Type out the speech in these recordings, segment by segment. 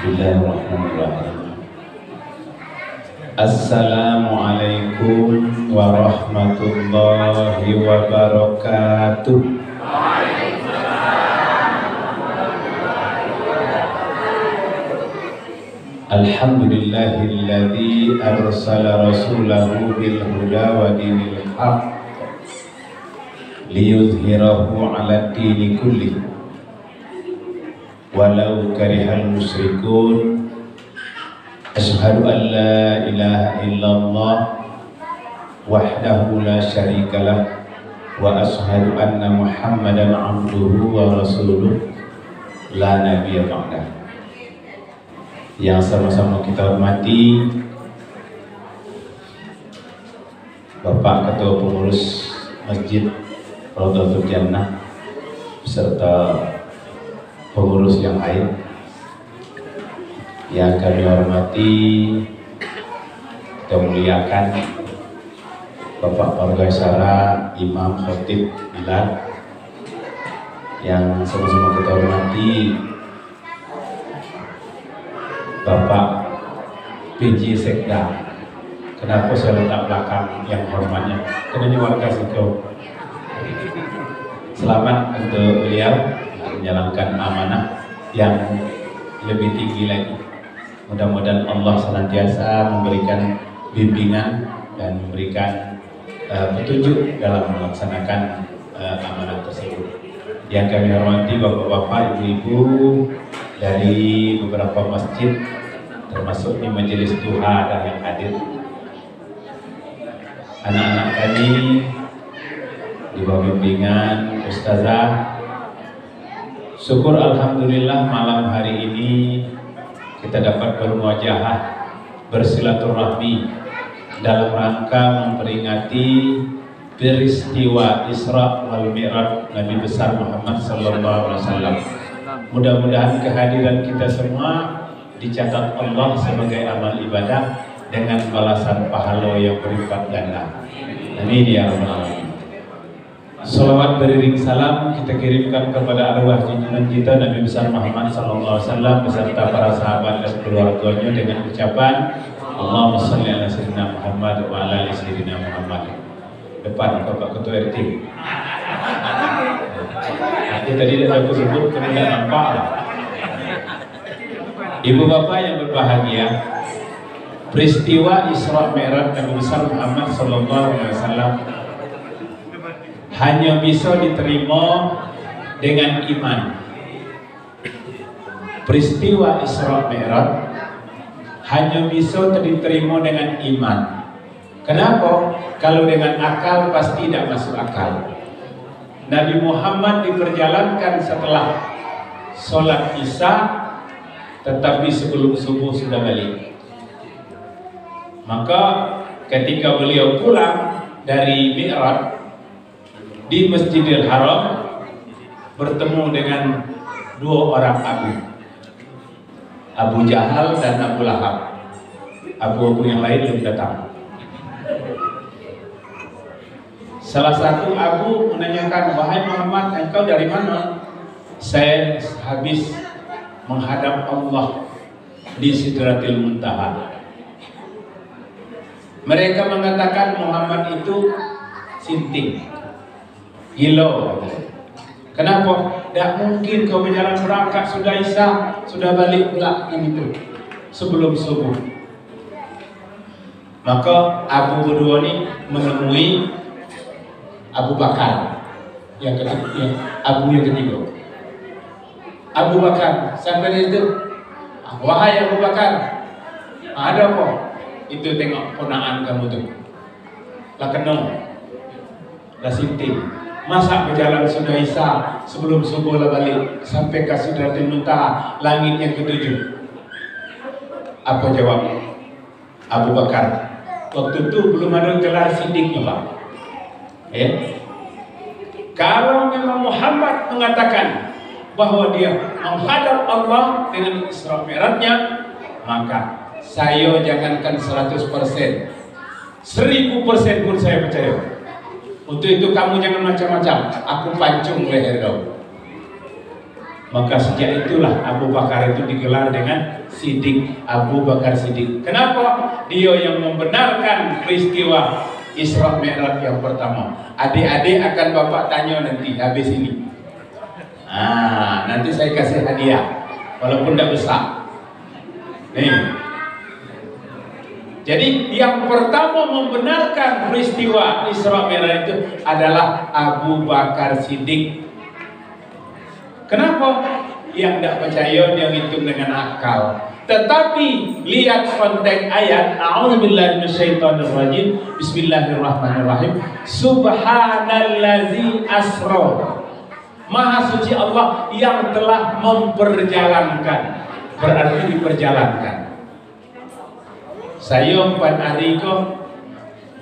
Bismillahirrahmanirrahim. Assalamualaikum warahmatullahi wabarakatuh. Alhamdulillahilladzi arsala rasulahu bil huda wa dinil haqq liyuzhirahu 'ala dini kulli walau karihal musyrikun. Asyhadu an la ilaha illallah wahdahu la syarikalah wa asyhadu anna Muhammadan abduhu wa rasuluh la nabiyya ba'dah. Yang sama-sama kita hormati Bapak Ketua Pengurus Masjid Raudhatul Jannah beserta pengurus yang lain, yang kami hormati, kita muliakan Bapak Pargaisara Imam Khatib Bilal, yang sama-sama kita hormati Bapak PJ Sekda. Kenapa saya letak belakang yang hormatnya? Karena ini warga situ. Selamat untuk beliau menjalankan amanah yang lebih tinggi lagi. Mudah-mudahan Allah senantiasa memberikan bimbingan dan memberikan petunjuk dalam melaksanakan amanah tersebut. Yang kami hormati bapak-bapak, ibu-ibu dari beberapa masjid, termasuk di majelis duha dan yang hadir, anak-anak kami di bawah bimbingan ustazah. Syukur alhamdulillah malam hari ini kita dapat bermuajahah, bersilaturahmi dalam rangka memperingati peristiwa Isra wal Mi'raj Nabi besar Muhammad sallallahu alaihi wasallam. Mudah-mudahan kehadiran kita semua dicatat Allah sebagai amal ibadah dengan balasan pahala yang berlipat ganda. Amin ya rabbal alamin. Salawat beriring salam kita kirimkan kepada arwah junjungan kita Nabi besar Muhammad sallallahu alaihi wasallam beserta para sahabat dan keluarganya dengan ucapan Allahumma shalli ala sayyidina Muhammad wa ala ali sayyidina Muhammad. Depan Bapak Ketua RT. Nanti tadi aku sebut kemudian nampak. Ibu bapak yang berbahagia, peristiwa Isra Mi'raj Nabi besar Muhammad sallallahu alaihi wasallam hanya bisa diterima dengan iman. Peristiwa Isra Mi'raj hanya bisa diterima dengan iman. Kenapa? Kalau dengan akal pasti tidak masuk akal. Nabi Muhammad diperjalankan setelah sholat Isya, tetapi sebelum subuh sudah balik. Maka ketika beliau pulang dari Mi'raj di Masjidil Haram, bertemu dengan dua orang Abu Jahal dan Abu Lahab. Abu yang lain belum datang. Salah satu Abu menanyakan, wahai Muhammad, engkau dari mana? Saya habis menghadap Allah di Sidratil Muntaha. Mereka mengatakan Muhammad itu sinting, gila. Kenapa? Tidak mungkin kau berjalan berangkat sudah Isya, sudah balik pula itu sebelum subuh. Maka Abu berdua ini menemui Abu Bakar yang ketiga, Abu yang ketiga. Abu Bakar sampai itu, wahai Abu Bakar, ada apa? Itu tengok ponaan kamu tuh, lah kenal, lah sinting. Masa berjalan sudah Isya, sebelum subuh lah balik sampai ke Sidratul Muntaha, langit yang ketujuh. Apa jawab Abu Bakar? Waktu itu belum ada gelar sidiknya, Pak. Ya. Kalau memang Muhammad mengatakan bahwa dia menghadap Allah dengan Isra Mi'rajnya, maka saya jangankan 100%, 1000% pun saya percaya. Untuk itu kamu jangan macam-macam, aku pancung leher kau. Maka sejak itulah Abu Bakar itu digelar dengan Siddiq, Abu Bakar Siddiq. Kenapa? Dia yang membenarkan peristiwa Isra Mi'raj yang pertama. Adik-adik akan Bapak tanya nanti habis ini. Nanti saya kasih hadiah, walaupun tidak besar. Nih. Jadi yang pertama membenarkan peristiwa Isra Mi'raj itu adalah Abu Bakar Siddiq. Kenapa? Yang tidak percaya dia hitung dengan akal. Tetapi lihat konteks ayat, a'udzubillahi minasyaitonirrajim, bismillahirrahmanirrahim. Subhanallazi asra. Maha suci Allah yang telah memperjalankan. Berarti diperjalankan. Saya 4 hari kok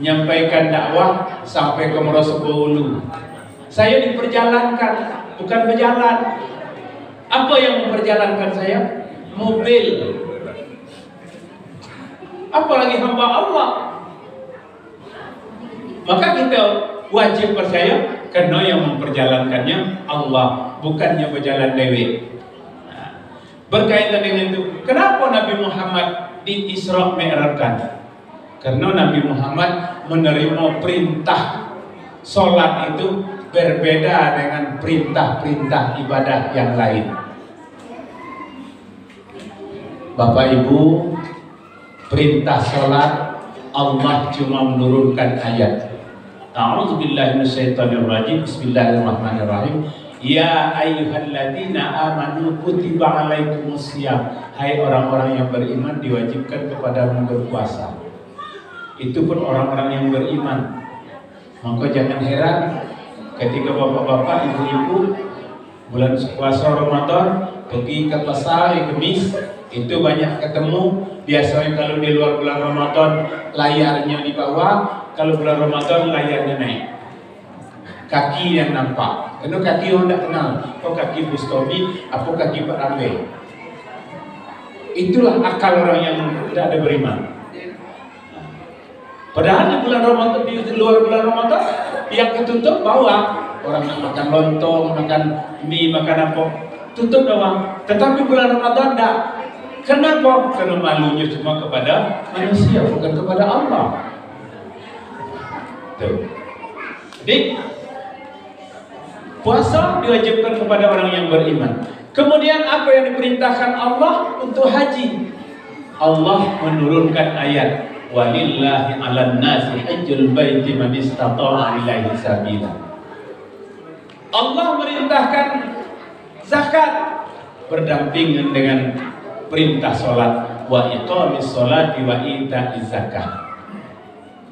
menyampaikan dakwah sampai ke Merosebulu. Saya diperjalankan, bukan berjalan. Apa yang memperjalankan saya? Mobil. Apalagi hamba Allah. Maka kita wajib percaya karena yang memperjalankannya Allah, bukannya berjalan dewe. Berkaitan dengan itu, kenapa Nabi Muhammad di Isra Mi'rajkan? Karena Nabi Muhammad menerima perintah sholat itu berbeda dengan perintah-perintah ibadah yang lain. Bapak Ibu, perintah sholat Allah cuma menurunkan ayat. A'udzubillahi minasyaitonirrajim. Bismillahirrahmanirrahim. Ya ayyuhalladzina amanu kutiba alaikumusiyam. Hai orang-orang yang beriman, diwajibkan kepadamu berpuasa. Itu pun orang-orang yang beriman. Maka jangan heran ketika bapak-bapak, ibu-ibu bulan puasa Ramadan pergi ke pasar hari Kamis, itu banyak ketemu. Biasanya kalau di luar bulan Ramadan layarnya di bawah, kalau bulan Ramadan layarnya naik. Kaki yang nampak. Karena kaki orang tidak kenal. Apa kaki Bustomi, apa kaki Pak Rambe. Itulah akal orang yang tidak ada beriman. Padahal di bulan Ramadan, di luar bulan Ramadan, yang ditutup bawah. Orang nak makan lontong, makan mie, makan apa, tutup doang. Tetapi bulan Ramadan tidak. Kenapa? Karena malunya cuma kepada manusia, bukan kepada Allah. Tuh. Jadi puasa diwajibkan kepada orang yang beriman. Kemudian apa yang diperintahkan Allah untuk haji? Allah menurunkan ayat, walillahi 'alan nasi hajjul baiti man istata'a ilaihi sabila. Allah merintahkan zakat berdampingan dengan perintah sholat, wa iqamis sholati wa ita'iz zakah.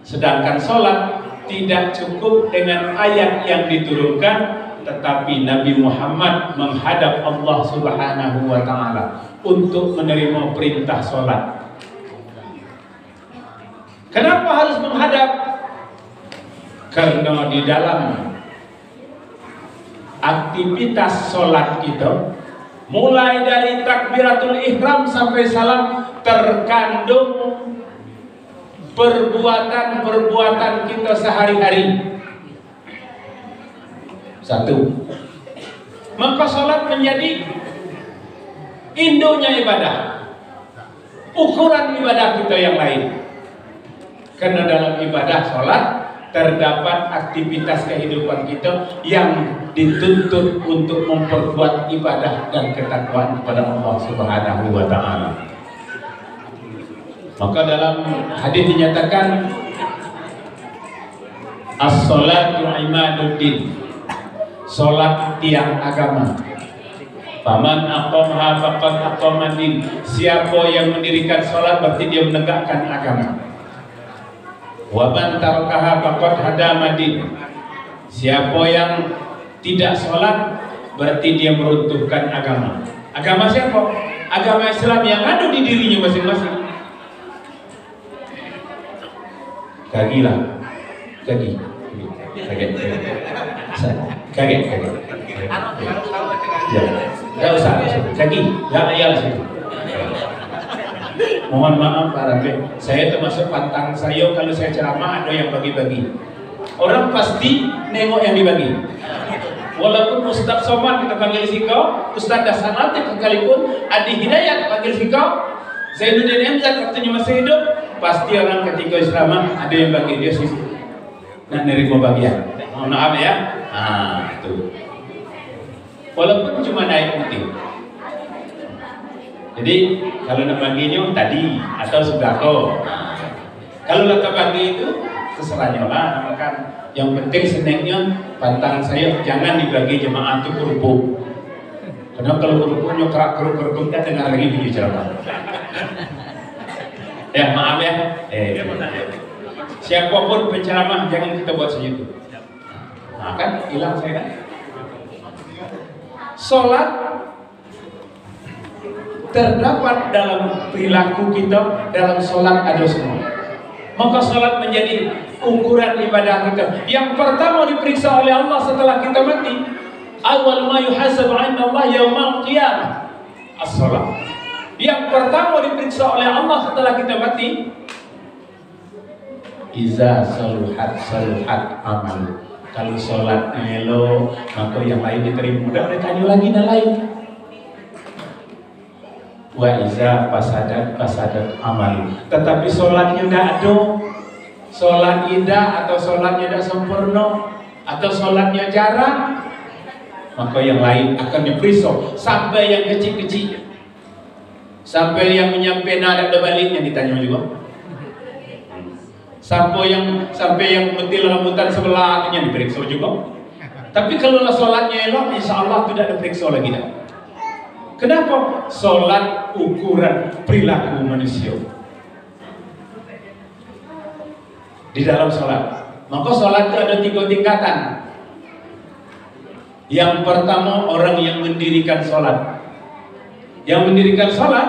Sedangkan sholat tidak cukup dengan ayat yang diturunkan, tetapi Nabi Muhammad menghadap Allah Subhanahu wa ta'ala untuk menerima perintah sholat. Kenapa harus menghadap? Karena di dalam aktivitas sholat kita, mulai dari takbiratul ihram sampai salam, terkandung perbuatan-perbuatan kita sehari-hari. Satu, maka sholat menjadi indonya ibadah, ukuran ibadah kita yang lain. Karena dalam ibadah sholat terdapat aktivitas kehidupan kita yang dituntut untuk memperkuat ibadah dan ketakwaan kepada Allah Subhanahu wa ta'ala. Maka dalam hadis dinyatakan as-salatu imaduddin, salat tiang agama. Faman aqamha faqad aqamadin. Siapa yang mendirikan salat berarti dia menegakkan agama. Wa man tarakaha faqad hadamadin. Siapa yang tidak salat berarti dia meruntuhkan agama. Agama siapa? Agama Islam yang ada di dirinya masing-masing. Kagi lah, kagi. Kaget. Ya, nggak usah. Kagi, nggak ayal situ. Mohon maaf Pak Rafi, saya termasuk pantang sayur kalau saya ceramah ada yang bagi-bagi. Orang pasti nengok yang dibagi. Walaupun Ustaz Somad kita panggil sikau, Ustaz Dasanat sekalipun Adi Hidayat panggil sikau, Zainuddin Emzat waktunya masih hidup, pasti orang ketika ceramah ada yang bagi dia sih. Nah, nerima bagian. Mohon maaf ya. Itu. Walaupun cuma naik putih. Jadi kalau nak baginya tadi atau sembako. Kalau nak bagi itu terserahnya lah. Makan. Yang penting senengnya pantang saya jangan dibagi jemaah itu kerupuk. Karena kalau kerupuknya kerupuk kita dengar lagi video ceramah. Ya maaf ya. Siapapun penceramah jangan kita buat segitu. Nah kan hilang saya kan. Sholat terdapat dalam perilaku kita, dalam sholat ada semua. Maka sholat menjadi ukuran ibadah kita. Yang pertama diperiksa oleh Allah setelah kita mati. Awal ma yuhasabu 'inda Allah yaumil qiyamah as-shalah. Yang pertama diperiksa oleh Allah setelah kita mati. Iza saluhat amal. Kalau sholat elo, maka yang lain diterima. Udah mereka lagi dan lain. Wa iza fasadat amal. Tetapi sholatnya tidak ada, sholat indah atau sholatnya tidak sempurna, atau sholatnya jarang, maka yang lain akan diperiksa sampai yang kecil-kecil, sampai yang menyampaikan ada baliknya ditanya juga. Sampai yang betil rambutan sebelah artinya diperiksa juga. Tapi kalau sholatnya elok, insya Allah tidak diperiksa lagi dah. Kenapa? Sholat ukuran perilaku manusia. Di dalam sholat, maka sholat itu ada 3 tingkatan. Yang pertama orang yang mendirikan sholat. Yang mendirikan sholat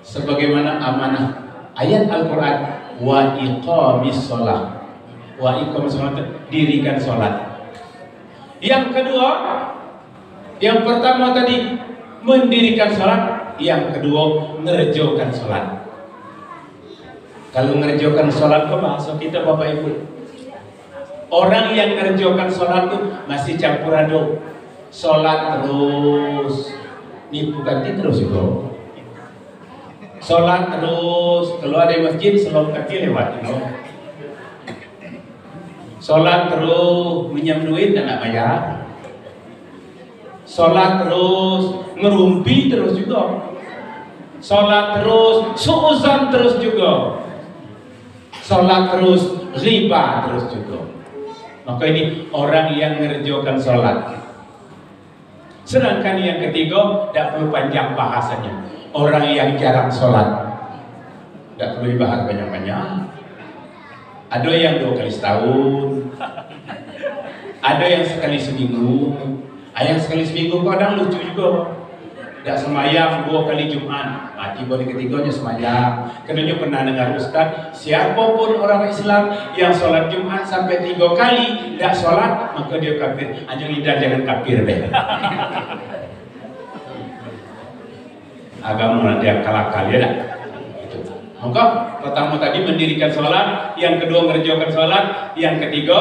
sebagaimana amanah ayat Al-Quran. Wa iqamis sholat. Wa iqamis sholat, dirikan sholat. Yang kedua, yang pertama tadi mendirikan sholat, yang kedua ngerjakan sholat. Kalau ngerjakan sholat ke bahasa kita Bapak Ibu, orang yang ngerjakan sholat itu masih campur aduk. Sholat terus nipu ganti terus juga. Sholat terus, keluar dari masjid selom kaki lewat. Sholat terus, minjam duit dan nak bayar. Sholat terus, ngerumpi terus juga. Sholat terus, suuzan terus juga. Sholat terus, riba terus juga. Maka ini orang yang ngerjakan sholat. Sedangkan yang ketiga, tidak perlu panjang bahasanya. Orang yang jarang sholat, tidak perlu dibahas banyak-banyak. Ada yang 2 kali setahun, ada yang sekali seminggu. Yang sekali seminggu kadang lucu juga. Tidak semayang 2 kali Jumat, mati balik ketiganya semayang. Karena pernah dengar Ustaz, siapapun orang Islam yang sholat Jumat sampai 3 kali tidak sholat, maka dia kafir. Anjing lidah jangan kafir deh. Agama nanti yang kalah-kalah ya dah. Maka pertama tadi mendirikan sholat, yang kedua mengerjakan sholat, yang ketiga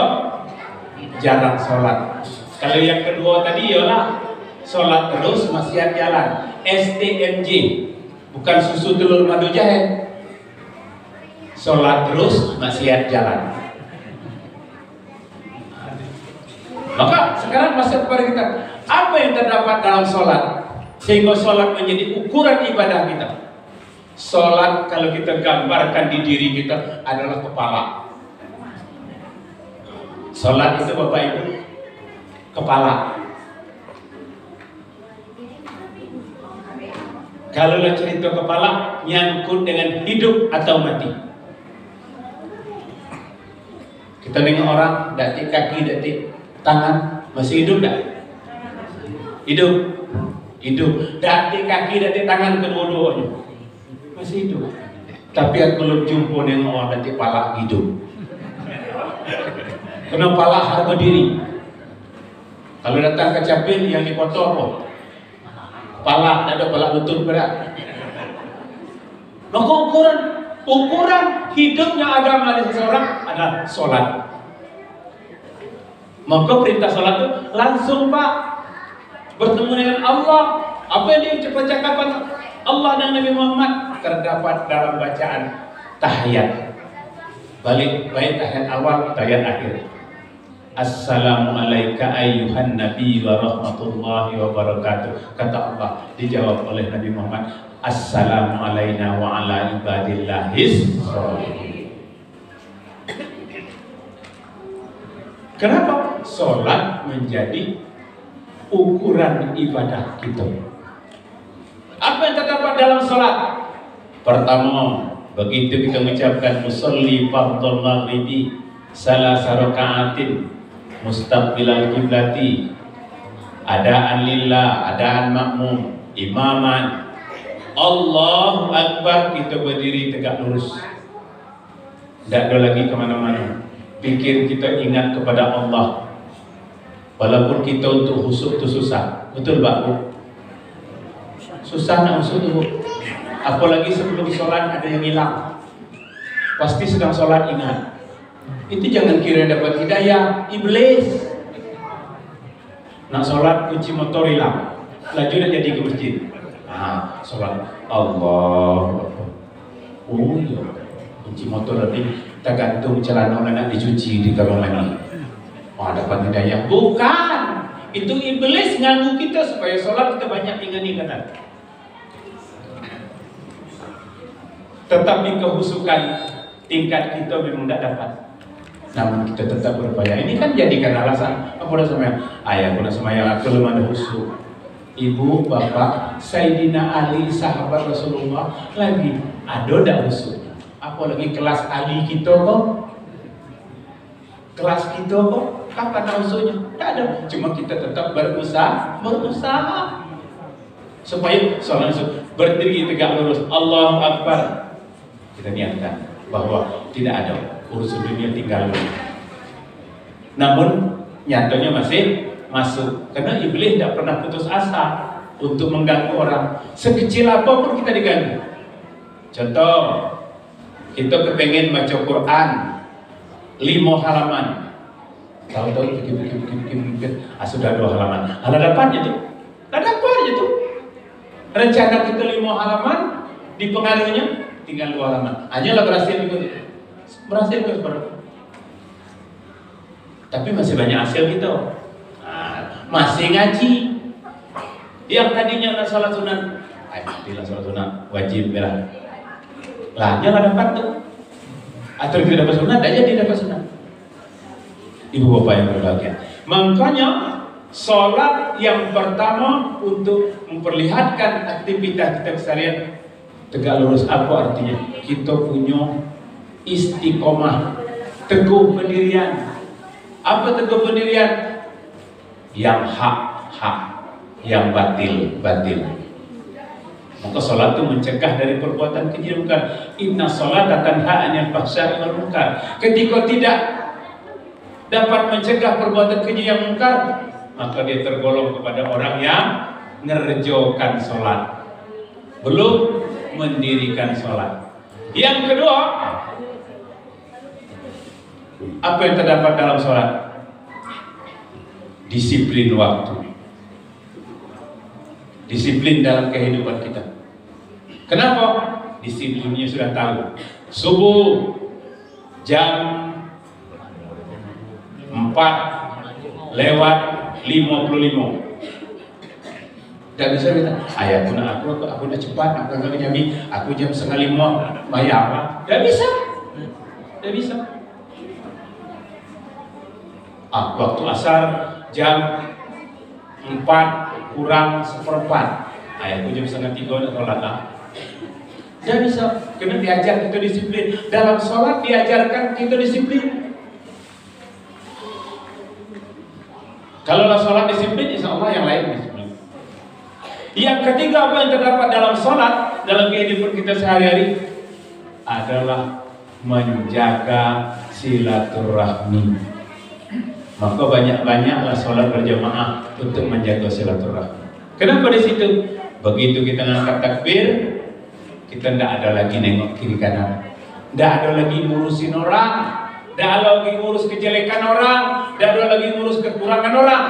jarang sholat. Kalau yang kedua tadi ialah sholat terus maksiat jalan, STMJ, bukan susu telur madu jahe. Sholat terus maksiat jalan. Maka sekarang masuk kepada kita, apa yang terdapat dalam sholat sehingga sholat menjadi ukuran ibadah kita? Sholat kalau kita gambarkan di diri kita adalah kepala. Sholat itu Bapak Ibu kepala. Kalau cerita kepala nyangkut dengan hidup atau mati. Kita dengar orang datik kaki, datik tangan, masih hidup tak? Hidup. Hidup. Datik kaki, datik tangan kedua-duanya masih hidup. Tapi aku belum jumpa dengan orang nanti palak hidup. Kena palak harga diri. Kalau datang ke capil yang dipoto apa? Palak, ada palak betul berat. Maka ukuran hidupnya agama dari seseorang adalah sholat. Maka perintah sholat itu langsung Pak bertemu dengan Allah. Apa yang diucapkan Allah dan Nabi Muhammad terdapat dalam bacaan tahiyat. Baik tahiyat awal, tahiyat akhir. Assalamualaikum ayyuhan nabi wa rahmatullahi wa barakatuh. Kata Allah, dijawab oleh Nabi Muhammad, assalamu alaina wa ala ibadillahis sholihin. Kenapa? Sholat menjadi ukuran ibadah kita. Apa yang terdapat dalam sholat? Pertama, begitu kita mengucapkan musalli fardhu maghribi salasa raka'atin mustaqbilal qiblati, adaan lillah, adaan makmum, imaman, Allahu Akbar, kita berdiri tegak lurus, tidak ada lagi kemana-mana. Pikir kita ingat kepada Allah. Walaupun kita untuk husuk itu susah, betul Pak Bu? Susah nak husuk itu Bu. Apalagi sebelum sholat ada yang hilang, pasti sedang sholat ingat. Itu jangan kira dapat hidayah, iblis. Nak sholat kunci motor hilang, laju dah jadi ke masjid. Sholat Allah. Oh iya, kunci motor nanti tergantung celana nak dicuci di kamar mandi. Dapat hidayah. Bukan, itu iblis nganggu kita supaya sholat kita banyak ingat-ingatan. Tetapi kehusukan tingkat kita memang tidak dapat. Namun kita tetap berupaya. Ini kan jadikan alasan. Apa dah semayang? Ayah pun semayang, aku belum ada khusyuk. Ibu, bapak, Sayyidina Ali, sahabat Rasulullah lagi ada dah khusyuk. Apalagi kelas Ali kita kok. Kelas kita kok. Kapan khusyuknya? Tak ada. Cuma kita tetap berusaha. Supaya sholat berdiri tegak lurus. Allahu Akbar. Kita niatkan bahwa tidak ada urusan dunia tinggal dulu. Namun nyatanya masih masuk, karena iblis tidak pernah putus asa untuk mengganggu orang. Sekecil apapun kita diganggu. Contoh, kita kepengen baca Quran 5 halaman, tahu-tahu pikir, sudah 2 halaman. Dapat itu. Rencana kita 5 halaman, dipengaruhinya tinggal 2 halaman. Hanyalah berhasil tapi masih banyak hasil kita. Masih ngaji. Yang tadinya nak salat sunat, tidak salat sunat wajib lah. Jangan dapat tuh. Atau tidak dapat sunat, aja tidak dapat sunat. Ibu bapak yang berbahagia. Makanya salat yang pertama untuk memperlihatkan aktivitas kita keseharian tegak lurus. Apa artinya? Kita punya istiqomah, teguh pendirian. Apa teguh pendirian? Yang hak, yang batil. Maka sholat itu mencegah dari perbuatan keji, bukan? Inna sholata tanha 'anil fahsya'i wal munkar. Ketika tidak dapat mencegah perbuatan keji yang munkar, maka dia tergolong kepada orang yang ngerjokan sholat, belum mendirikan sholat. Yang kedua, apa yang terdapat dalam sholat? Disiplin waktu, disiplin dalam kehidupan kita. Kenapa? Disiplinnya sudah tahu. Subuh jam 4:55. Dan bisa bilang, ayah aku nak cepat, aku jam 4:30 bayar. Tidak bisa. Waktu asar jam 4:04. Ayahku jam 2:30 nak sholat. Tidak bisa. Kena diajar kita disiplin. Dalam sholat diajarkan kita disiplin. Kalau sholat disiplin, insya Allah yang lain disiplin. Yang ketiga, apa yang terdapat dalam sholat, dalam kehidupan kita sehari-hari? adalah menjaga silaturahmi. Maka banyak-banyaklah sholat berjamaah untuk menjaga silaturahmi. Kenapa di situ? Begitu kita ngangkat takbir, kita tidak ada lagi nengok kiri kanan, tidak ada lagi ngurusin orang, tidak ada lagi ngurus kejelekan orang, tidak ada lagi ngurus kekurangan orang.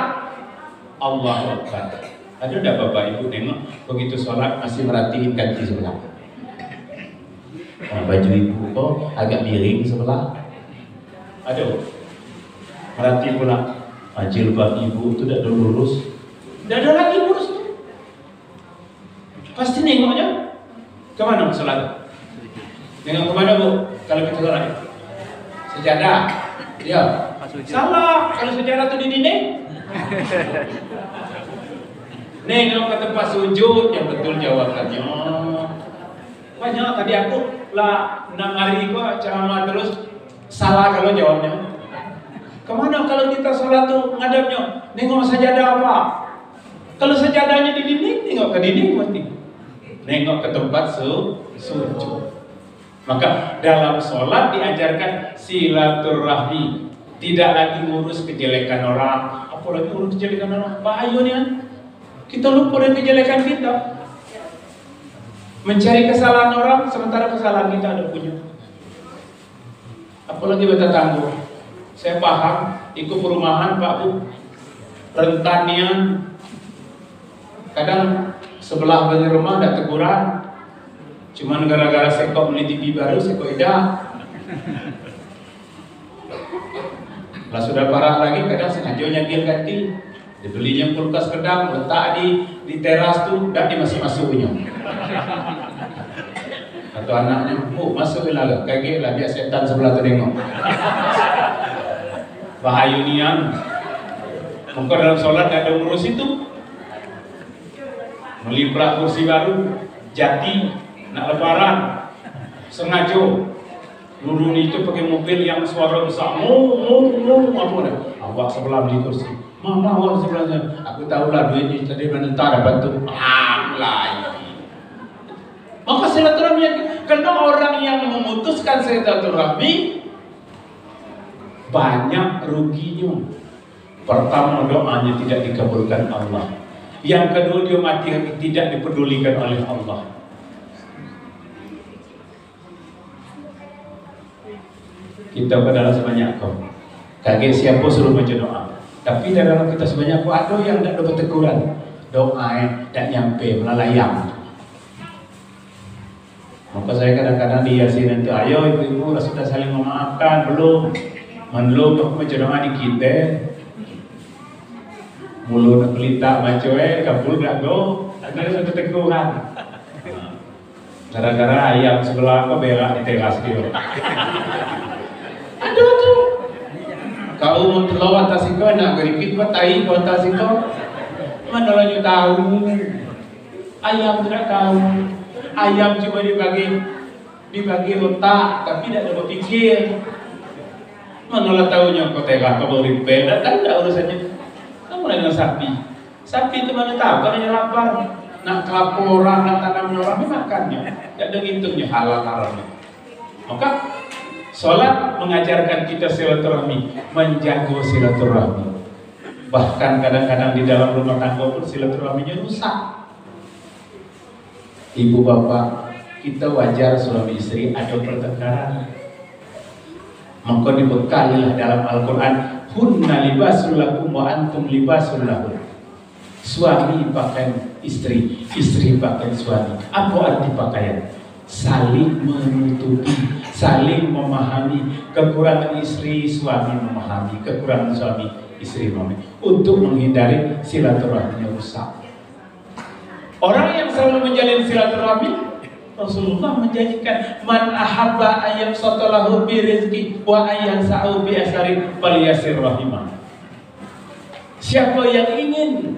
Allahu Akbar. Ada tidak Bapak Ibu nengok begitu sholat masih merhatiin kaki sebelah? Baju ibu kok agak miring sebelah. Ada. Merhati pula jilbab ibu itu tidak lurus, tidak ada lagi lurus. Pasti nengoknya kemana sholat? Nengok kemana Bu? Kalau kita sholat sejadah, ya salah. Kalau sejadah itu di dinding. Nengok ke tempat sujud yang betul jawabannya. Banyak tadi aku lah 6 hari gua ceramah terus salah kalau jawabnya. Kemana kalau kita sholat tuh ngadapnya? Nengok sajadah apa? Kalau sajadahnya di dinding, nengok ke dinding mesti. Nengok ke tempat sujud. Maka dalam sholat diajarkan silaturahmi. Tidak lagi ngurus kejelekan orang. Apalagi ngurus kejelekan orang, bahaya nih kan? Kita lupa dengan kejelekan kita. Mencari kesalahan orang sementara kesalahan kita ada punya. Apalagi bertetangga. Saya paham, ikut perumahan Pak Bu, rentanian, kadang sebelah banyak rumah ada teguran, cuman gara-gara saya kok beli TV baru, saya kok edah. Lah sudah parah lagi, kadang sengaja nyagil ganti, dibelinya kulkas kedang, letak di teras tuh, dan dimasuk-masuknya. Atau anaknya, oh masukilah, kaget lah biar setan sebelah tengok. Bahayunian. Maka dalam sholat gak ada ngurus itu. Meliprak kursi baru, jati, nak lebaran, sengaja lurun itu pakai mobil yang suara besar, apa dah? Awak sebelah beli kursi, mama awak sebelahnya. Aku tahulah duitnya tadi mana dapat tuh. Maka silaturahmi, karena orang yang memutuskan silaturahmi banyak ruginya. Pertama, doanya tidak dikabulkan Allah. Yang kedua, dia mati tidak dipedulikan oleh Allah. Kita adalah sebanyak kau. Kaget siapa suruh baca doa. Tapi dalam kita sebanyak kau ada yang tidak dapat teguran. Doa tidak nyampe, melalayang. Maka saya kadang-kadang dihiasi nanti, ayo ibu-ibu sudah saling memaafkan belum? Menlu aku baca doa di kita. Mulu nak pelita baca kabul gak go. Ada satu teguran. Gara-gara ayam sebelah aku berak di teras dia. Aduh tuh. Kau mau telur atas iko nak berikit buat tai kau atas iko. Mana lagi tahu? Ayam tidak tahu. Ayam cuma dibagi otak, tapi tidak ada berpikir. Mana tahunya kau tegak kau beripel, tak ada urusannya. Kamu dengan sapi. Sapi itu mana tahu kalau dia lapar, nak kelaparan, nak tanam orang makannya. Tidak ada ngitungnya halal haramnya. Maka sholat mengajarkan kita silaturahmi, menjaga silaturahmi. Bahkan kadang-kadang di dalam rumah tangga pun silaturahminya rusak. Ibu bapak, kita wajar suami istri ada pertengkaran. Maka dibekalilah dalam Al-Quran, hunna libasul lakum wa antum libasul lahun. Suami pakaian istri, istri pakaian suami. Apa arti pakaian? Saling menutupi, saling memahami. Kekurangan istri, suami memahami. Kekurangan suami, istri memahami. Untuk menghindari silaturahmi rusak. Orang yang selalu menjalin silaturahmi, Rasulullah menjanjikan, man ahabba ayam sotolahu bi rizki wa ayam sa'u bi asarin faliyasir rahimah. Siapa yang ingin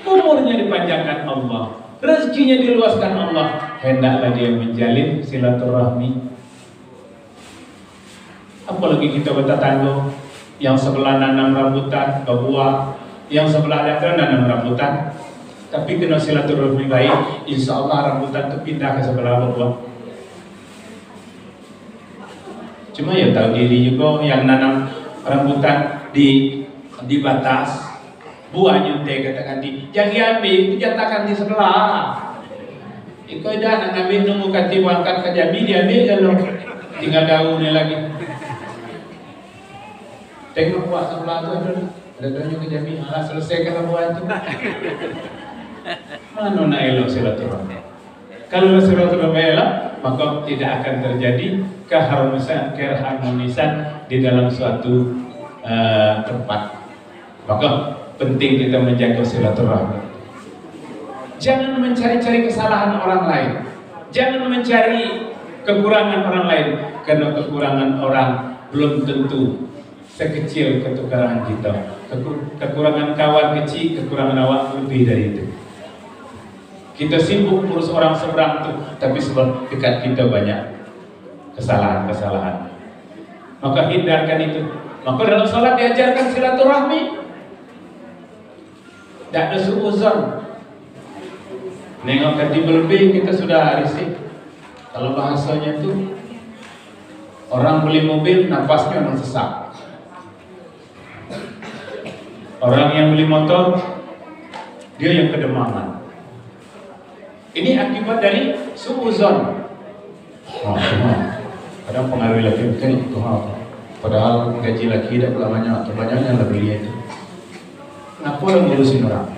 umurnya dipanjangkan Allah, rezekinya diluaskan Allah, hendaklah dia menjalin silaturahmi. Apalagi kita bertetangga, yang sebelah nanam rambutan, berbuah, yang sebelah ada nanam rambutan. Tapi kena silaturahmi baik, insya Allah rambutan itu pindah ke sebelah bawah. Cuma ya tahu diri juga yang nanam rambutan di batas, buahnya teh katakan di jangan ambil, jatakan di sebelah. Iko dah nak ambil nunggu kati wangkat ke Jambi dia ambil kalau tinggal daunnya lagi. Tengok buah sebelah tu ada daunnya ke Jambi, malah selesai kalau buah itu. Mana nak elok silaturahmi? Kalau silaturahmi elok, maka tidak akan terjadi keharmonisan di dalam suatu tempat. Maka penting kita menjaga silaturahmi. Jangan mencari-cari kesalahan orang lain. Jangan mencari kekurangan orang lain, karena kekurangan orang belum tentu sekecil kekurangan kita. Kekurangan kawan kecil, kekurangan awak lebih dari itu. Kita sibuk urus orang seberang tuh, tapi sebab dekat kita banyak kesalahan-kesalahan. Maka hindarkan itu. Maka dalam sholat diajarkan silaturahmi. Tidak ada suuzon. Nengok ke lebih kita sudah risik. Kalau bahasanya itu orang beli mobil napasnya orang sesak. Orang yang beli motor dia yang kedemangan. Ini akibat dari suuzon. Kadang pengaruh laki kan itu padahal gaji laki tidak pula banyak, terbanyaknya lah beli itu. Kenapa orang ngurusin orang?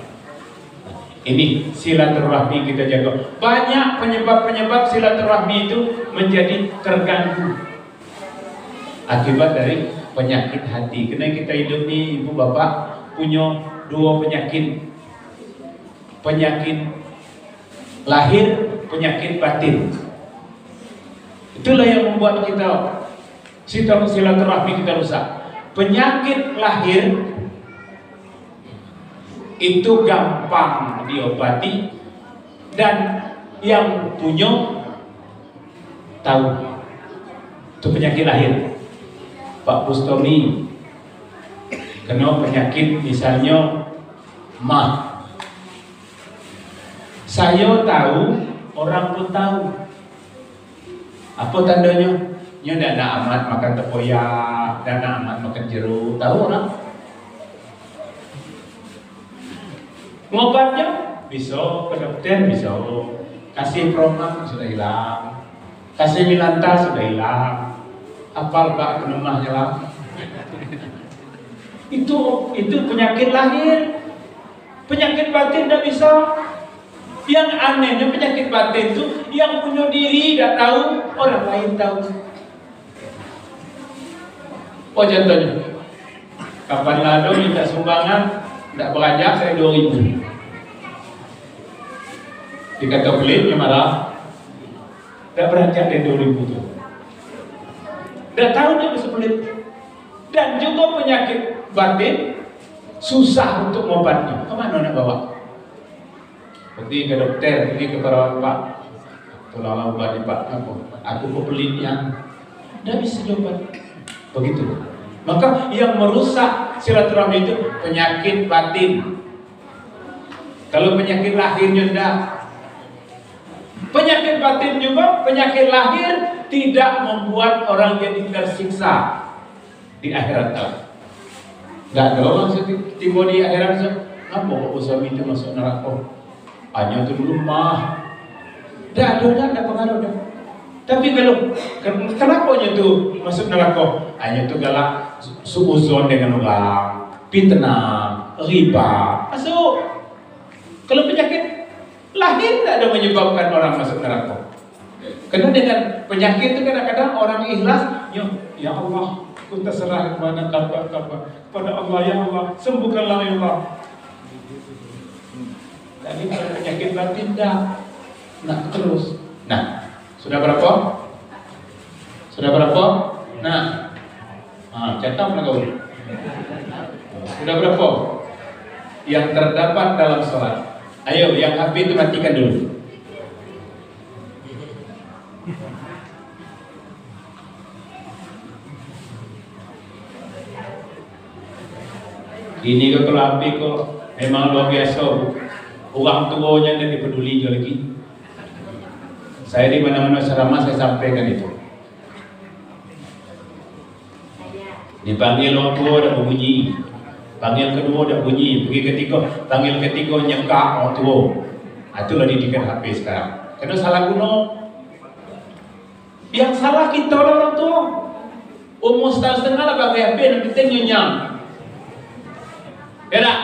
Ini silaturahmi kita jaga. Banyak penyebab-penyebab silaturahmi itu menjadi terganggu akibat dari penyakit hati. Karena kita hidup nih ibu bapak punya dua penyakit. Penyakit lahir, penyakit batin. Itulah yang membuat kita silaturahmi kita rusak. Penyakit lahir itu gampang diobati dan yang punya tahu itu penyakit lahir. Pak Bustomi kena penyakit misalnya mah. Saya tahu, orang pun tahu. Apa tandanya? Nya tidak amat makan tepoyak, tidak amat makan jeruk. Tahu orang? Ngobatnya bisa ke dokter, bisa kasih promak sudah hilang, kasih milanta sudah hilang, apal bak penemahnya lah. Itu penyakit lahir. Penyakit batin tidak bisa. Yang anehnya penyakit batin itu yang punya diri tidak tahu, orang lain tahu. Oh contohnya, kapan lalu minta sumbangan, tidak beranjak saya 2.000. Dikata pelitnya marah, tidak beranjak dari 2.000 itu. Tidak tahu dia bisa pelit. Dan juga penyakit batin susah untuk ngobatnya. Kemana nak bawa? Pergi ke dokter, pergi ke perawat pak. Tolong obat pak, aku pelitnya. Tidak bisa coba. Begitu. Maka yang merusak silaturahmi itu penyakit batin. Kalau penyakit lahirnya tidak. Penyakit batin juga, penyakit lahir tidak membuat orang jadi tersiksa di akhirat. Tidak ada orang tiba di akhirat. Kenapa kok suami itu masuk neraka? Hanya itu dulu mah. Tidak ada pengaruh dah. Tapi kalau kenapa itu masuk neraka? Hanya itu galak suuzon dengan orang, fitnah, riba, masuk. Kalau penyakit lahir tidak ada menyebabkan orang masuk neraka. Karena dengan penyakit itu kadang-kadang orang ikhlas, ya Allah, aku terserah kepada kepada Allah, ya Allah, sembuhkanlah ya Allah. Tapi kalau penyakit batin tidak, nak terus. Nah, sudah berapa? Sudah berapa? Nah, catat nak kau. Sudah berapa? Yang terdapat dalam sholat. Ayo, yang HP itu matikan dulu. Ini kalau HP kok memang luar biasa. Orang tuanya dan dipeduli lagi. Saya di mana-mana ceramah saya sampaikan itu. Dipanggil orang tua dah bunyi, panggil kedua dah bunyi, pergi ketiga, panggil ketiga nyekak orang tua. Itulah didikan HP sekarang. Karena salah guna. Yang salah kita lah orang tua. Umur setengah lah pakai HP nanti tengoknya. Ya tak?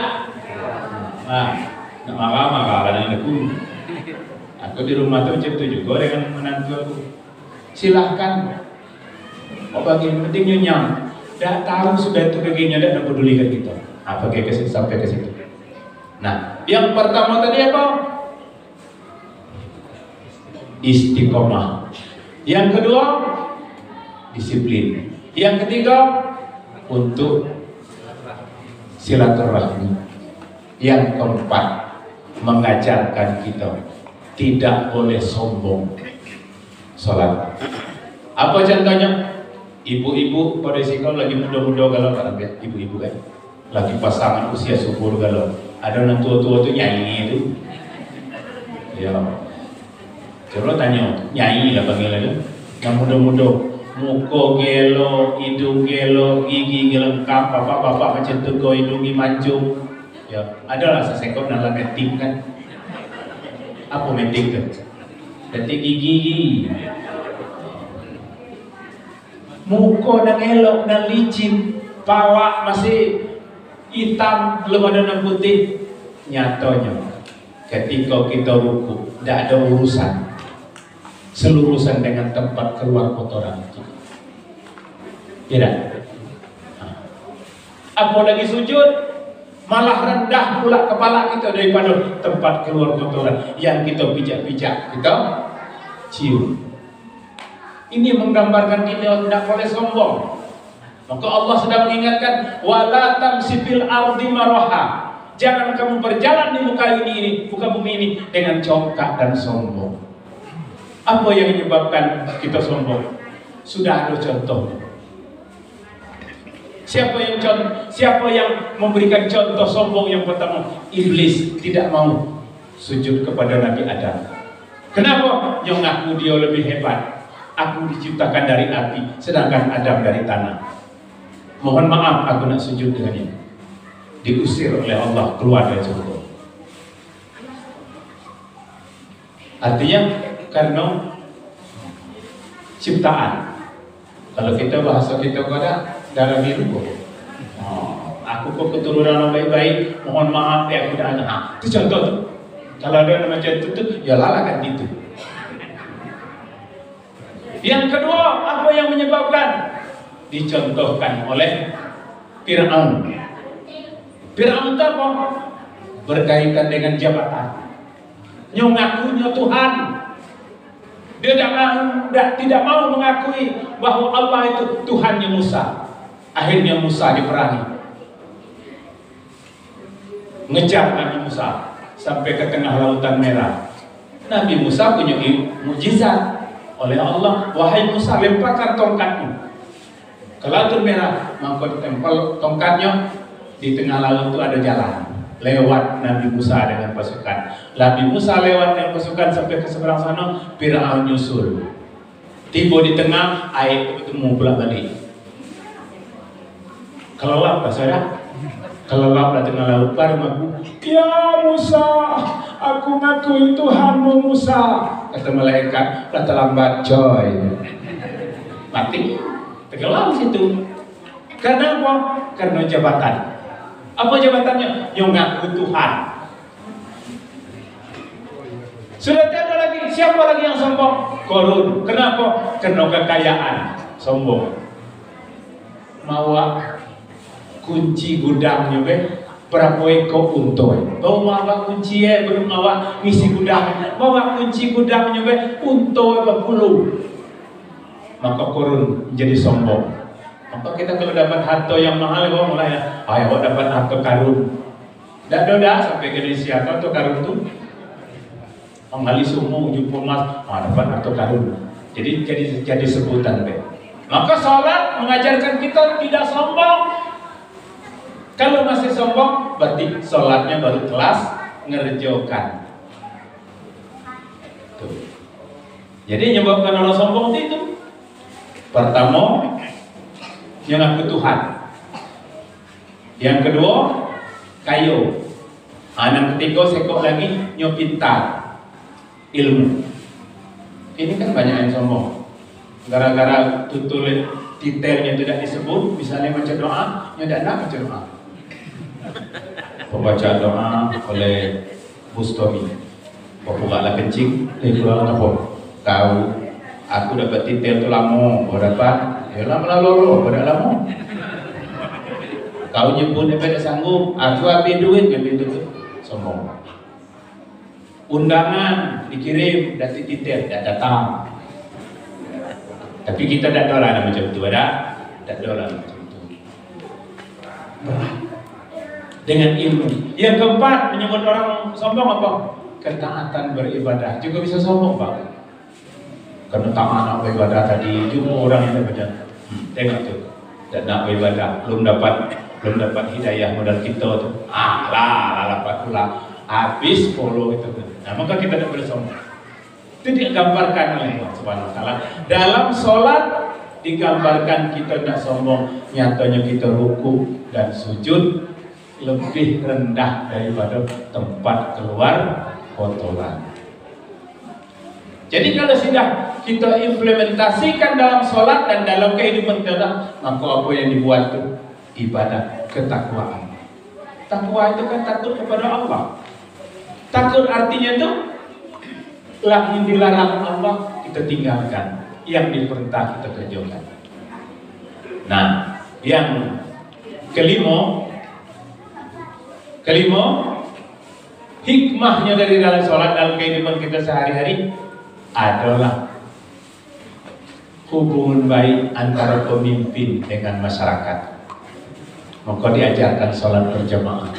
Nak marah-marah kadang aku. Aku di rumah tu macam tu juga dengan menantu aku. Silahkan. Oh bagi penting nyonya. Dah tahu sudah itu bagiannya dah pedulikan kita. Pakai ke sampai ke situ. Nah, yang pertama tadi apa? Istiqomah. Yang kedua, disiplin. Yang ketiga, untuk silaturahmi. Yang keempat, mengajarkan kita tidak boleh sombong sholat. Apa contohnya? Ibu-ibu pada sikap lagi muda-muda galau kan, ibu-ibu kan lagi pasangan usia subur galau. Ada orang tua-tua tu nyanyi itu. Ya, coba tanya nyanyi lah panggilannya. Yang muda-muda, muka gelo, hidung gelo, gigi lengkap, bapak-bapak macam tu kau hidungi mancung. Ya, adalah sesekop dalam meeting kan. Apa meeting tu? Detik gigi. Muka dan elok dan licin, pala masih hitam, belum ada yang putih. Nyatanya, ketika kita ruku, tidak ada urusan. Selurusan dengan tempat keluar kotoran. Tidak. Apalagi sujud, malah rendah pula kepala kita daripada tempat keluar kotoran yang kita pijak-pijak, kita cium. Ini menggambarkan kita tidak boleh sombong. Maka Allah sedang mengingatkan, wala tamsi fil ardi maraha. Jangan kamu berjalan di muka bumi ini dengan congkak dan sombong. Apa yang menyebabkan kita sombong? Sudah ada contoh. Siapa yang memberikan contoh sombong yang pertama? Iblis tidak mau sujud kepada Nabi Adam. Kenapa? Yang ngaku dia lebih hebat. Aku diciptakan dari api, sedangkan Adam dari tanah. Mohon maaf, aku nak sujud dengannya. Diusir oleh Allah keluar dari surga. Artinya karena ciptaan. Kalau kita bahasa kita pada darah biru. Aku kok keturunan orang baik-baik, mohon maaf ya aku dah anak. Itu contoh tu. Kalau ada macam itu, ya lalakan itu. Yang kedua, apa yang menyebabkan? Dicontohkan oleh Fir'aun. Fir'aun itu apa? Berkaitan dengan jabatan. Ngakunya Tuhan. Dia tidak mau mengakui bahwa Allah itu Tuhannya Musa. Akhirnya Musa diperangi. Ngejar Nabi Musa sampai ke tengah lautan merah. Nabi Musa punya mukjizat oleh Allah. Wahai Musa, lemparkan tongkatmu ke lautan merah. Maka tempel tongkatnya di tengah laut itu ada jalan. Lewat Nabi Musa dengan pasukan. Nabi Musa lewat dengan pasukan sampai ke seberang sana. Fir'aun nyusul. Tiba di tengah, air ketemu pula balik. Kelelap lah saudara. Kelelap lah tengah laut. Baru aku, ya Musa, aku ngakui Tuhanmu Musa. Kata malaikat, dah terlambat coy. Mati. Tenggelam situ. Karena apa? Karena jabatan. Apa jabatannya? Yang ngaku Tuhan. Sudah tiada lagi. Siapa lagi yang sombong? Korun. Kenapa? Karena kekayaan. Sombong. Mawa kunci gudangnya berapa ekor unta. Bawa kunci belum mawa ngisi gudang. Bawa kunci gudangnya unta berpuluh. Maka korun menjadi sombong. Maka kita kalau dapat harta yang mahal, bawa mulai ayo dapat harta karun. Dan dah sampai ke Indonesia harta karun tu menggali sumur jumpa emas, dapat harta karun. Jadi sebutan be. Maka salat mengajarkan kita tidak sombong. Kalau masih sombong, berarti salatnya baru kelas ngerjokan. Tuh. Jadi menyebabkan orang sombong itu pertama ngaku Tuhan, yang kedua kayu, yang ketiga sekok lagi pintar ilmu. Ini kan banyak yang sombong gara-gara tutulit detailnya tidak disebut. Misalnya baca doa, tidak nak baca doa. Pembaca doa oleh Bustami, popularlah kencing, pulang apa? Kau, aku dapat detail tu lama, kau dapat, ya lama lalu, pada lama. Kau nyebut dia tidak sanggup, aku habis duit, habis duit, sombong. Undangan dikirim, dati detail, tidak datang. Tapi kita tidak dolar macam itu, ada? Tidak dolar macam itu. Dengan ilmu. Yang keempat, menyebut orang sombong apa? Ketaatan beribadah. Juga bisa sombong, Pak. Karena tak nak beribadah tadi, jumpa orang yang baca. Tengok tu, tak nak beribadah, belum dapat hidayah modal kita tu. Dapat pula. Habis follow itu. Nah, maka kita tidak boleh sombong. Itu digambarkan oleh Allah Subhanahu wa taala. Dalam sholat digambarkan kita tidak sombong, nyatanya kita ruku dan sujud lebih rendah daripada tempat keluar kotoran. Jadi kalau sudah kita implementasikan dalam sholat dan dalam kehidupan kita, maka apa yang dibuat itu ibadah ketakwaan. Takwa itu kan takut kepada Allah. Takut artinya itu yang dilarang Allah kita tinggalkan, yang diperintah kita kerjakan. Nah, yang kelima, hikmahnya dari dalam sholat dalam kehidupan kita sehari-hari adalah hubungan baik antara pemimpin dengan masyarakat. Maka diajarkan sholat berjamaah.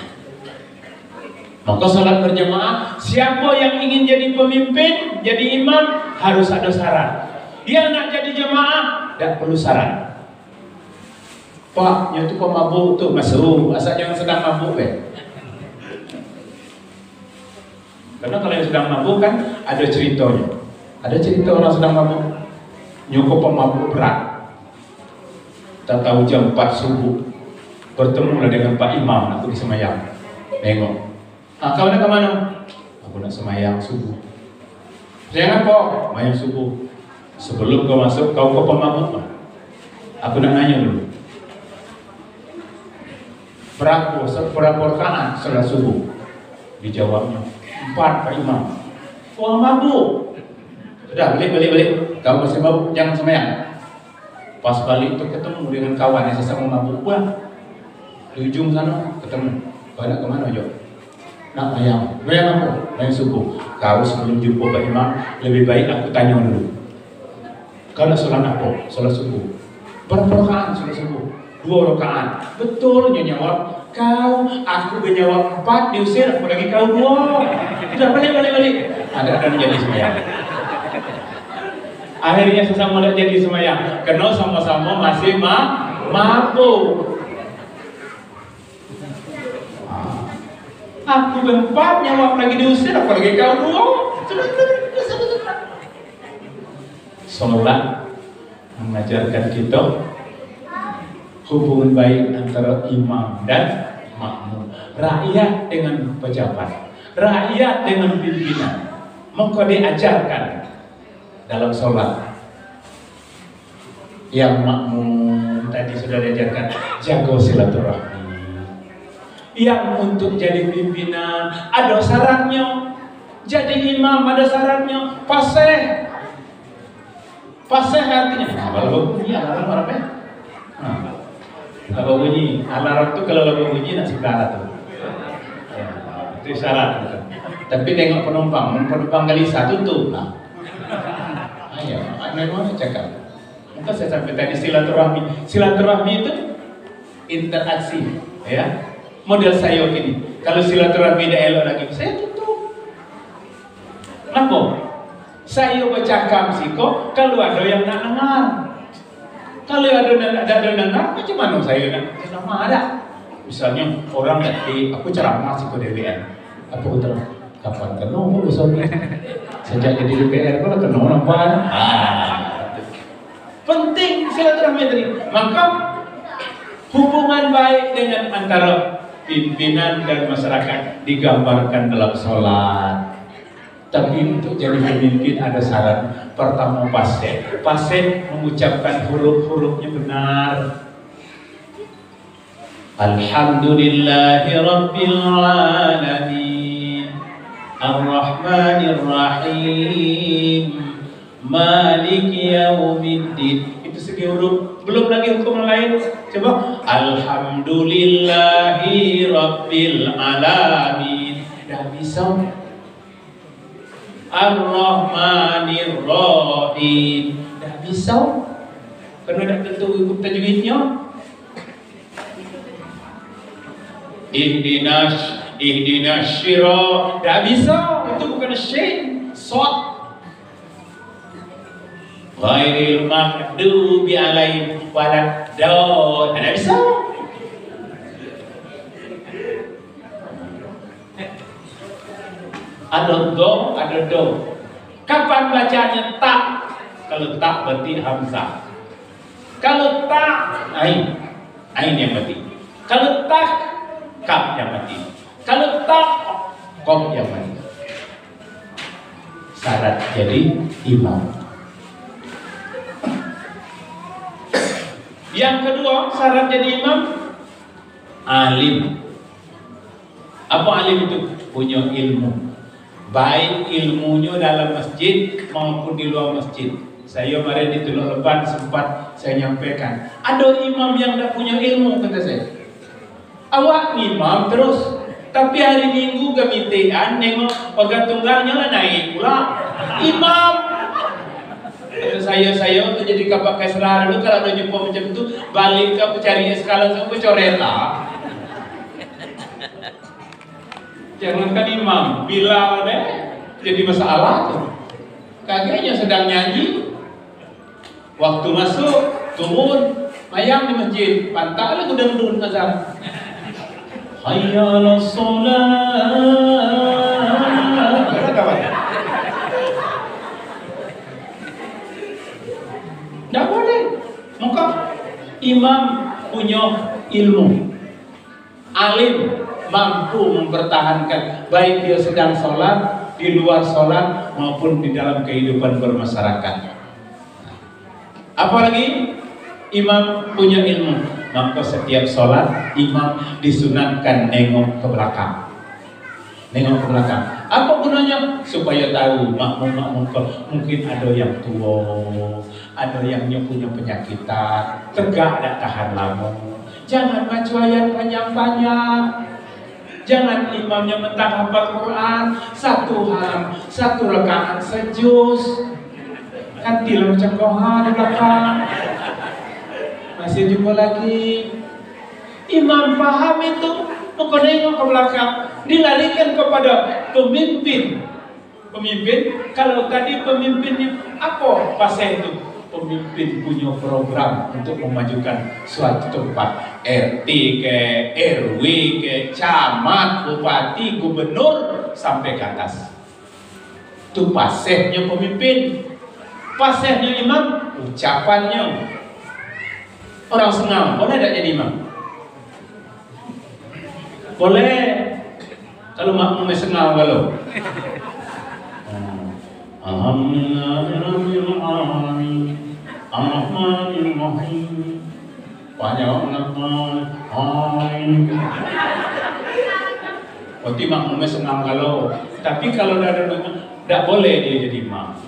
Maka sholat berjamaah, siapa yang ingin jadi pemimpin, jadi imam, harus ada syarat. Yang nak jadi jamaah, tidak perlu syarat. Pak, yang itu pemabuk tuh masuk, asal jangan sedang mabuk Karena kalau yang sedang mabuk kan ada ceritanya. Ada cerita orang sedang mabuk, nyokok pemabuk berat. Tak tahu jam 4 subuh, bertemu dengan Pak Imam, aku di Semayang. Nengok. Kau nak ke mana? Aku nak semayang subuh. Jangan kok, semayang subuh. Sebelum kau masuk, kau ke pemabuk. Aku nak nanya dulu. Berapa rakaat salat subuh? Dijawabnya 4 Pak Imam. Wah mabuk. Sudah balik. Kau masih mabuk, jangan semayang. Pas balik itu ketemu dengan kawan yang sesama mabuk. Wah, di ujung sana ketemu. Kau nak ke mana Jo? Nak mayang apa? Mayang subuh. Kau sebelum jumpa Pak Imam, lebih baik aku tanya dulu. Kau nak sholat apa? Sholat subuh. Berapa rakaat sholat subuh? 2 rakaat. Betul dia jawab. Kau, aku berjawab 4, diusir aku lagi kau 2. Sudah balik. Ada jadi semayang. Akhirnya sesama jadi semayang. Karena sama-sama masih mabuk. Aku berempat nyawab lagi diusir, apalagi kau 2. Sholat mengajarkan kita hubungan baik antara imam dan makmum, rakyat dengan pejabat, rakyat dengan pimpinan. Maka diajarkan dalam sholat. Yang makmum tadi sudah diajarkan jaga silaturahmi. Yang untuk jadi pimpinan ada syaratnya, jadi imam ada syaratnya. Fasih artinya kalau bunyi alarm apa? Kalau bunyi alarm itu kalau lagu bunyi nak segala tuh. Ya, itu syarat. Tapi tengok penumpang gelisah tutup lah. Ayo, memang cakap. Maka saya sampai tadi silaturahmi itu interaksi, ya. Model saya ini, kalau silaturahmi tidak elok lagi, saya tutup. Kenapa? Saya bercakap sih kok, kalau ada yang nak dengar. Kalau ada yang dengar, macam mana saya nak? Nama ada. Misalnya orang nanti, aku ceramah sih ke DWN. Apa betul? Kapan kenal usulnya? Sejak jadi DPR kalau kenal nampan. Penting silaturahmi tadi. Maka hubungan baik dengan antara pimpinan dan masyarakat digambarkan dalam sholat. Tapi untuk jadi pemimpin ada syarat. Pertama fasih. Fasih mengucapkan huruf-hurufnya benar. Alhamdulillahi Rabbil Alamin Ar-Rahmanir-Rahim Maliki Yaumiddin. Itu segi huruf. Belum lagi hukum lain. Coba. Alhamdulillahi Rabbil Alamin. Dah bisa. Ar-Rahmanir-Rahim. Dah bisa. Karena dah tentu hukum tajwidnya. Ihdinas syira. Dah bisa. Itu bukan syin, shad. Ghairil maghdubi alaihim waladdallin. Dah bisa. Ada do. Kapan bacanya tak? Kalau tak berarti hamzah. Kalau tak, ain yang mati. Kalau tak, kaf yang mati. Kalau tak, qaf yang mati. Syarat jadi imam. Yang kedua, syarat jadi imam, alim. Apa alim itu? Punya ilmu. Baik ilmunya dalam masjid maupun di luar masjid. Saya kemarin di Teluk Leban sempat saya nyampaikan, ada imam yang tidak punya ilmu, kata saya. Awak imam terus, tapi hari Minggu gemitean nengok pegang tunggalnya lah naik pula. Imam. Kata saya untuk jadi kapak kesra dulu kalau ada jumpa macam itu balik ke cari eskala sampai coreta. Jangankan imam, Bilal deh jadi masalah tuh. Kagetnya sedang nyanyi, waktu masuk turun, mayang di masjid, pantak lah kudang-kudang azan. Hayya 'alas shalah. Tidak boleh. Maka imam punya ilmu, alim, mampu mempertahankan baik dia sedang sholat, di luar sholat maupun di dalam kehidupan bermasyarakat. Apalagi imam punya ilmu, maka setiap sholat imam disunatkan nengok ke belakang. Nengok ke belakang. Apa gunanya? Supaya tahu makmum mungkin ada yang tua, ada yang punya penyakitan, tegak tak tahan lama. Jangan baca ayat panjang-panjang. Jangan imamnya mentang hafal Quran satu rakaat sejuz. Kan tilam cengkohan di belakang. Masih jumpa lagi. Imam paham itu, maka nengok ke belakang, dilarikan kepada pemimpin. Kalau tadi pemimpinnya apa pasal itu? Pemimpin punya program untuk memajukan suatu tempat, RT ke RW ke camat, bupati, gubernur sampai ke atas. Itu pasehnya pemimpin, pasehnya imam, ucapannya. Orang sengal boleh tidak jadi imam? Boleh. Kalau makmumnya sengal kalau. Alhamdulillahirrahmanirrahim Ar-Rahmanir-Rahim Berarti makmumnya senang kalau. Tapi kalau ada tidak boleh dia jadi imam.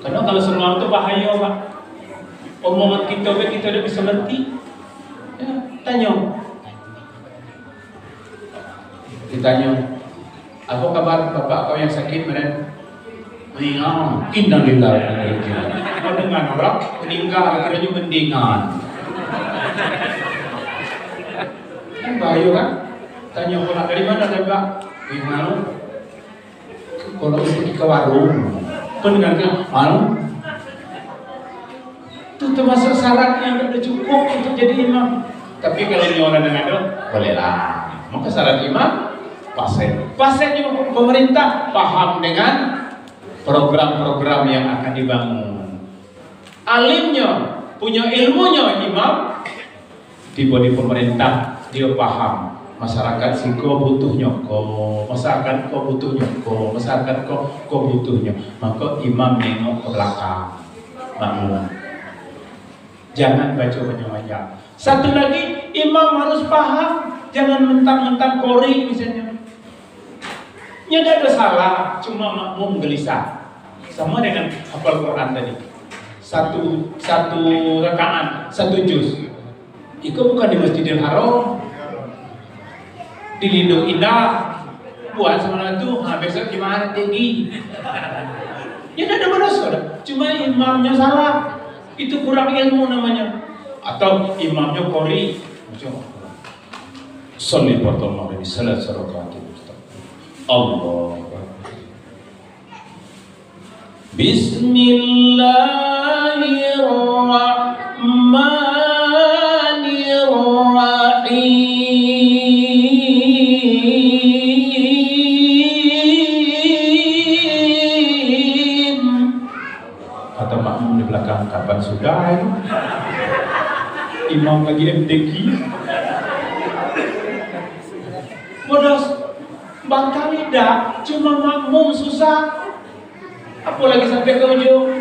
Karena kalau senang itu bahaya, Pak. Omongan kita tidak bisa ngerti. Ya, tanya. Ditanya, apa kabar bapak kau yang sakit kemarin? Meninggal, innalillahi wa inna ilaihi raji'un. Kau dengar orang meninggal, akhirnya mendingan. Kan bahaya kan? Tanya pula dari mana ada Mbak? Meninggal. Kalau pergi ke warung, pendengar malu. Itu termasuk syarat yang tidak cukup untuk jadi imam. Tapi kalau ini orang yang ada, bolehlah. Maka syarat imam Pasien juga pemerintah paham dengan program-program yang akan dibangun. Alimnya punya ilmunya imam di pemerintah dia paham masyarakat si ko butuhnya ko masyarakat ko butuhnya ko masyarakat ko butuhnya, maka imam nengok ke belakang makmum. Jangan baca banyak-banyak. Satu lagi, imam harus paham, jangan mentang-mentang kori misalnya. Ya tidak ada salah, cuma makmum gelisah. Sama dengan hafal Quran tadi. Satu rakaat, satu juz. Itu bukan di Masjidil Haram. Di Lindung Indah. Buat sama itu, besok gimana tinggi. Ya tidak ada masalah, cuma imamnya salah. Itu kurang ilmu namanya. Atau imamnya kori. Salli pertama ini salat rakaat. Allah. Bismillahirrahmanirrahim. Kata makmum di belakang, kapan sudah ini? Imam lagi MTQ. Bodos, bangkali dah, cuma makmum susah. Apalagi sampai ke ujung.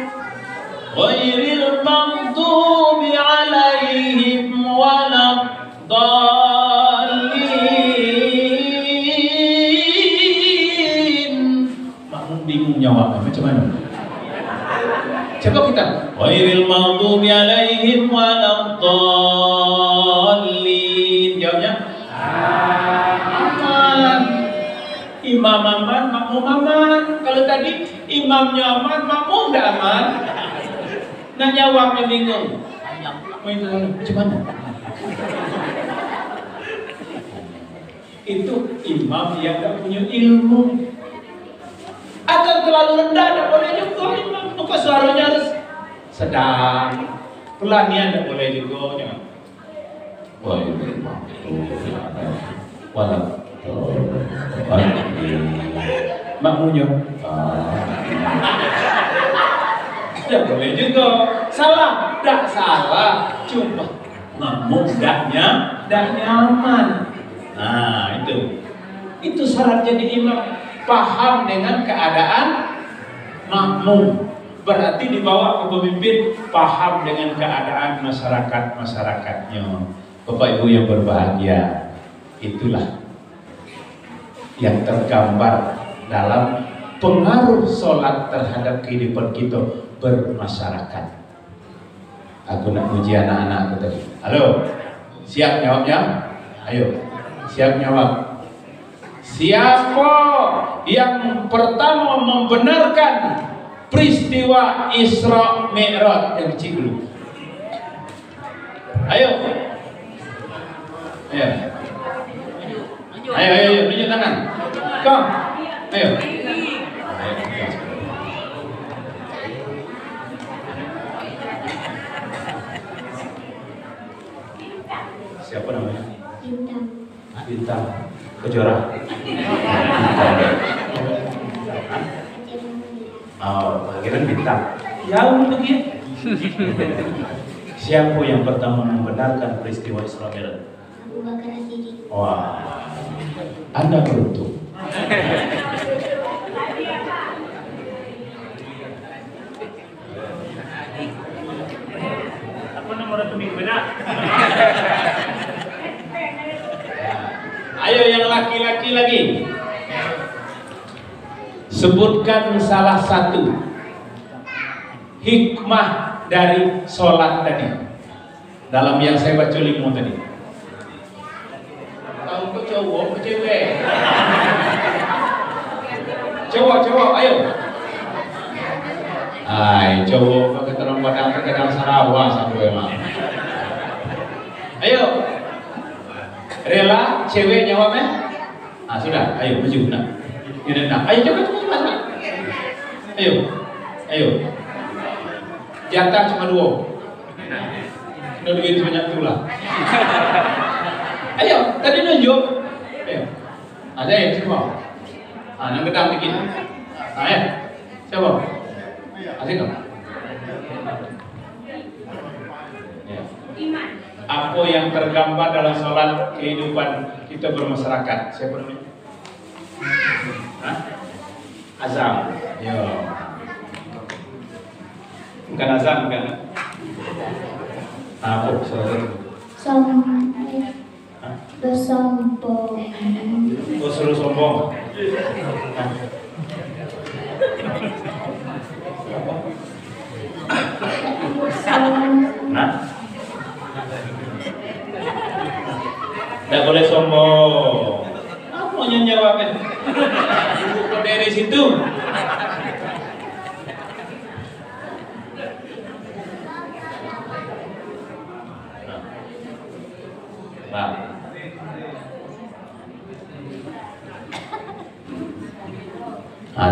Ghairil maghdubi alaihim waladdallin. Makmum bingung jawabnya, macam mana? Coba kita. Ghairil maghdubi alaihim waladdallin. Jawabnya? Imam aman, makmum aman. Kalau tadi imamnya aman, makmum tidak aman. Nah jawabnya bingung. Macam mana? Itu imam yang tidak punya ilmu. Akan terlalu rendah, tidak boleh juga imam. Maka suaranya harus sedang. Pelanian tidak boleh juga. Jangan. Wah itu imam. Walau. Makmunya tidak boleh juga. Salah, tidak salah, cuma makmum tidaknya nyaman. Nah itu syarat jadi imam, paham dengan keadaan makmum. Berarti dibawa ke pemimpin paham dengan keadaan masyarakatnya. Bapak Ibu yang berbahagia, itulah yang tergambar dalam pengaruh sholat terhadap kehidupan kita bermasyarakat. Aku nak uji anak-anakku tadi. Halo, siap jawabnya? Ayo, siap jawab. Siapa yang pertama membenarkan peristiwa Isra Mi'raj? Yang kecil dulu. Ayo. Ayo, tunjuk tangan. Kom, ayo. Siapa namanya? Bintang. Kejora. Oh, kira bintang. Jauh lagi. Siapa yang pertama membenarkan peristiwa Isra Mi'raj? Abu Bakar As-Siddiq. Wah, Anda beruntung. Apa nomor rekening benar? Ayo yang laki-laki lagi. Sebutkan salah satu hikmah dari sholat tadi. Dalam yang saya baca 5 tadi. Tahu ke cowok ke cewek? Cowok, ayo. Hai, cowok pakai terang padang pakai terang Sarawak satu emang. Ayo. Rela cewek jawabnya? Ah sudah, ayo maju nak. Ini nak. Ayo coba mas. Ayo. Jatah cuma 2. Udah duit sebanyak itulah. Ayo, tadi nunjuk. Ayo. Ada ya siapa? Yang gedang bikin. Ya. Siapa? Asik nggak? Ya. Apa yang tergambar dalam sholat kehidupan kita bermasyarakat? Siapa namanya? Azam. Yo. Bukan azam kan? Apa salah satu? Bersombong. Oh, suruh sombong. Tidak boleh sombong. Apa mau nyawakan? Bukan dari situ. Nah.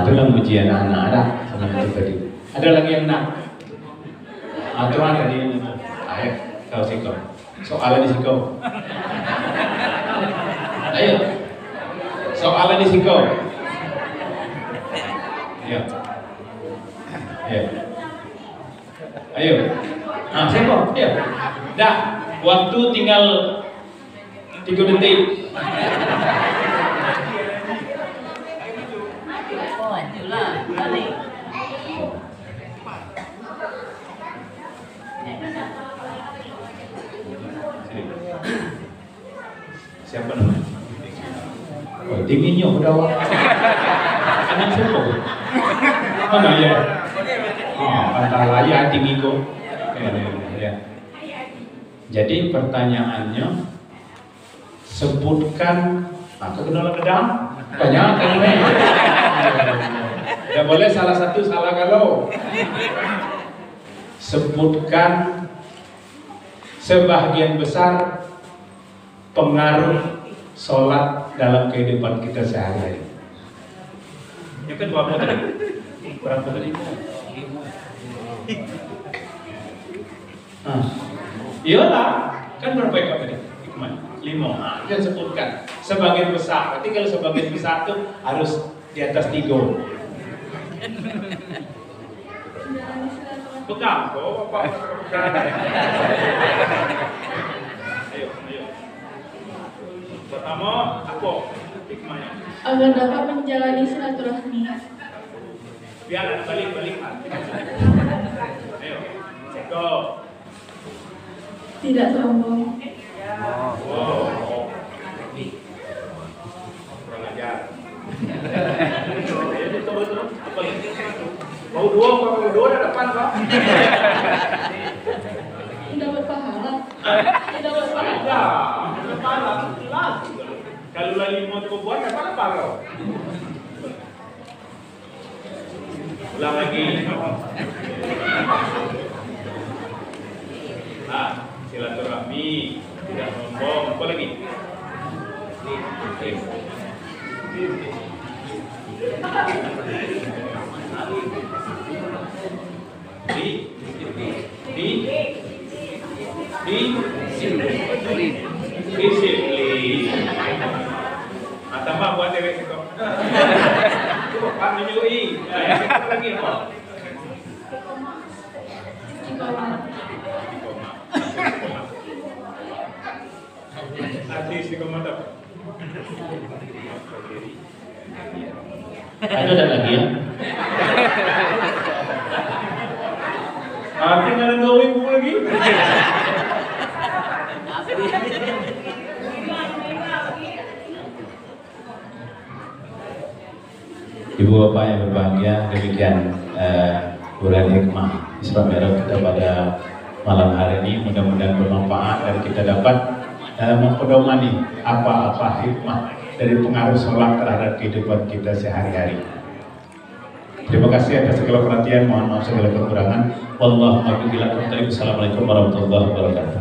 Itulah ujian anak ada sama itu tadi. Ada lagi yang nak? Aturan tadi. Ayo, kau sikau. Soalnya di sikau. Ayo. Soalnya di sikau. Ya. Ya. Ayo. Sikau. Ya. Dah. Waktu tinggal 3 detik. Siapa namanya? Oh, dinginnya udah. Anak siapa? Mana ya? Oh, antara ya tinggi kok. Ya. Jadi pertanyaannya, sebutkan kenalan gedang banyak kan? Tidak boleh salah satu salah kalau. Sebutkan sebagian besar pengaruh sholat dalam kehidupan kita sehari-hari. Ya kan berapa tadi? Berapa tadi? Iyalah, kan berapa ekor tadi? 5. Dia sebutkan sebagian besar. Berarti kalau sebagian besar itu harus di atas 3. Bukan, kok Bapak. Ayo. Pertama, apa hikmahnya? Agar dapat menjalani silaturahmi. Biar balik. Ayo, go. Tidak sombong. Wow. Kurang ajar. Betul. Mau dua ada depan Pak. Dapat pahala. Dapat pahala. Pahala jelas. Kalau lagi mau buat apa pahala? Ulang lagi. Silaturahmi, tidak sombong, apa lagi? Disiplin. Tambah buat dewek itu. Pak menyelui. Lagi apa? Istiqomah. Ada lagi ya? Tinggal 2 lagi. Ibu bapak yang berbahagia, demikian uraian hikmah Isra Mi'raj kita pada malam hari ini. Mudah-mudahan bermanfaat dan kita dapat mempedomani apa-apa hikmah dari pengaruh sholat terhadap kehidupan kita sehari-hari. Terima kasih atas segala perhatian, mohon maaf segala kekurangan. Wassalamualaikum warahmatullahi wabarakatuh.